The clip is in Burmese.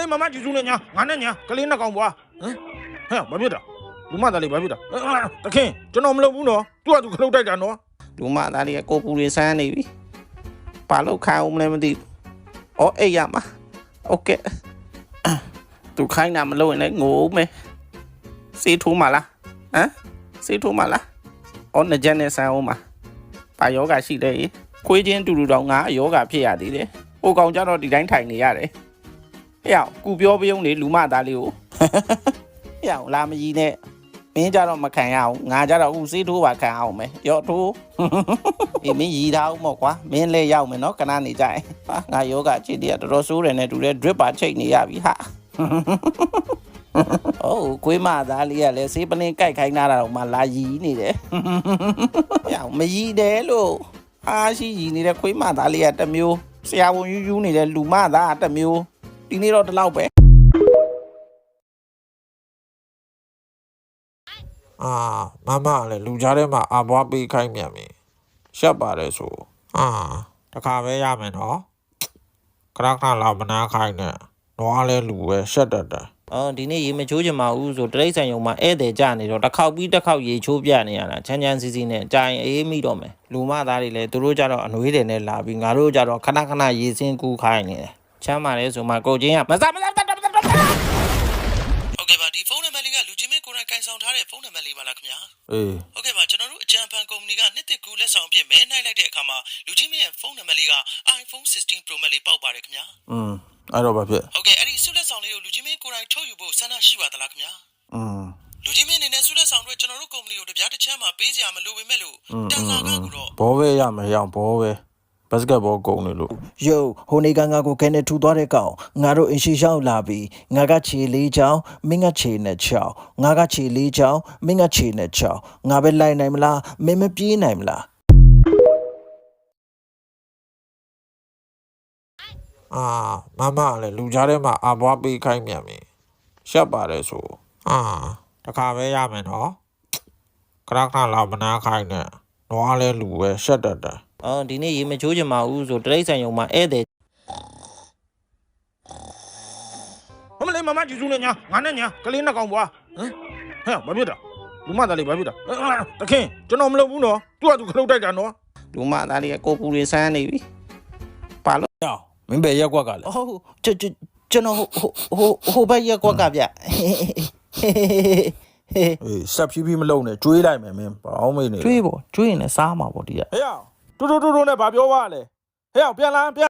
လေးမမကြည့်စုနဲ့ညာငါနဲ့ညာကလေးနှစ်ကောင်ပွားဟမ်ဘာဖြစ်တာလူမသားလေးဘာဖြစ်တာတခင်ကျွန်တော်မလုပ်ဘူးနော်သူကသူခလုတ်တိုက်တာနော်လူမသားလေးကိုပူရဆန်းနေပြီဘာလို့ခိုင်းအောင်မလဲမသိအော်အေးရမှာโอเคသူခိုင်းတာမလုပ်ရင်လည်းငိုမယ်စေးထိုးမှာလားဟမ်စေးထိုးမှာလားအော်နကြက်နဲ့ဆန်းအောင်မှာဘာယောဂရှိတယ်ခွေးချင်းတူတူတောင်ငါယောဂဖြစ်ရသေးတယ်ဟိုကောင်ကြတော့ဒီတိုင်းထိုင်နေရတယ်ဟဲ့ကူပြောပြုံးလေလူမသားလေးကိုဟဲ့လာမကြီးနဲ့မင်းကြတော့မခံရအောင်ငါကြတော့ဦးစေးထိုးပါခံအောင်မယ်ရော့ထိုးအေးမင်းရီထားအောင်မို့ကွာမင်းလဲရောက်မယ်နော်ခဏနေကြရင်ဟာငါယောဂချစ်တည်းတော်တော်ဆိုးတယ်နဲ့တူတယ် drip ပါချိတ်နေရပြီဟာအိုးကွေးမသားလေးကလည်းစေးပလင်းကြိုက်ခိုင်းတာတော့မှလာရီနေတယ်ဟဲ့မရီတယ်လို့အားရှိရီနေတဲ့ခွေးမသားလေးကတစ်မျိုးဆရာဝန်ယူနေတဲ့လူမသားကတစ်မျိုးဒီနေ့တော့ဒီလောက်ပဲမမလည်းလူကြားထဲမှာအဘွားပေးခိုင်းမြန်ပြီရှက်ပါတယ်ဆိုတခါပဲရမယ်နော်ခဏခဏလာမနာခိုင်းနဲ့တော့လည်းလူပဲရှက်တတ်တယ်ဒီနေ့ရေမချိုးချင်ပါဘူးဆိုတရိတ်ဆိုင်ရုံမှာဧည့်သည်ကြနေတော့တစ်ခေါက်ပြီးတစ်ခေါက်ရေချိုးပြနေရတာချမ်းချမ်းစီစီနဲ့အကြိုင်အေးမိတော့မယ်လူမသားတွေလည်းသူတို့ကြတော့အနှွေးတယ်နဲ့လာပြီးငါတို့ကြတော့ခဏခဏရေစင်းကူးခိုင်းနေတယ်ချမ်းပါလေဆိုမှကိုချင်းကမစားဟုတ်ကဲ့ပါဒီဖုန်းနံပါတ်လေးကလူချင်းမင်းကိုယ်တိုင်ကန်ဆောင်ထားတဲ့ဖုန်းနံပါတ်လေးပါလားခင်ဗျာဟုတ်ကဲ့ပါကျွန်တော်တို့အကြံဖန်ကုမ္ပဏီကနှစ်တစ်ကူလက်ဆောင်အဖြစ်မဲနိုင်လိုက်တဲ့အခါမှာလူချင်းမင်းရဲ့ဖုန်းနံပါတ်လေးက iPhone 16 Pro Max လေးပေါက်ပါတယ်ခင်ဗျာအဲ့တော့ဘာဖြစ်ဟုတ်ကဲ့အဲ့ဒီဆုလက်ဆောင်လေးကိုလူချင်းမင်းကိုယ်တိုင်ထုတ်ယူဖို့ဆန္ဒရှိပါသလားခင်ဗျာလူချင်းမင်းအနေနဲ့ဆုလက်ဆောင်တွေကျွန်တော်တို့ကုမ္ပဏီကိုတပြားတစ်ချမ်းမှာပေးစရာမလိုပေမဲ့လို့တန်စာကကတော့ဘောပဲရမယ်ရောင်ဘောပဲဘတ်စကတ်ဘောကုန်နေလို့ယိုဟိုနေကငါကိုခဲနဲ့ထူသွားတဲ့ကောင်ငါတို့အင်ရှိရှောင်းလာပြီးငါကခြေလေးချောင်းမင်းကခြေနဲ့ချောင်းငါကခြေလေးချောင်းမင်းကခြေနဲ့ချောင်းငါပဲလိုက်နိုင်မလားမင်းမပြေးနိုင်မလားမမလည်းလူကြားထဲမှာအဘွားပေးခိုင်းမြန်ပြီရှက်ပါတယ်ဆိုတခါပဲရမယ်နော်ခဏခဏလာမနာခိုင်းနဲ့တော့လည်းလူပဲရှက်တတ်တယ်ဒီနေ့ရေမချိုးချင်ပါဘူးဆိုတရိတ်ဆိုင်ရုံမှာဧည့်သည်မလေးမမကြည့်စုနဲ့ညာငါနဲ့ညာကလေးနှစ်ကောင်ပွားဘာဖြစ်တာလူမသားလေးဘာဖြစ်တာတခင်ကျွန်တော်မလုပ်ဘူးနော်သူကသူခလုတ်တိုက်တာနော်လူမသားလေးကိုပူရဆန်းနေပြီဘာလို့မင်းပဲရက်ကွက်ကလေဟုတ်ကျွန်တော်ဟိုဘက်ရက်ကွက်ကဗျဆက်ဖြည်းမလုံးနဲ့ကျွေးလိုက်မယ်မင်းဘာအောင်မေးနေကျွေးရင်လည်းစားမှာပေါ့ဒီကဟေ့တူနဲ့ဘာပြောပါလဲဟေ့ပြန်လာပြန်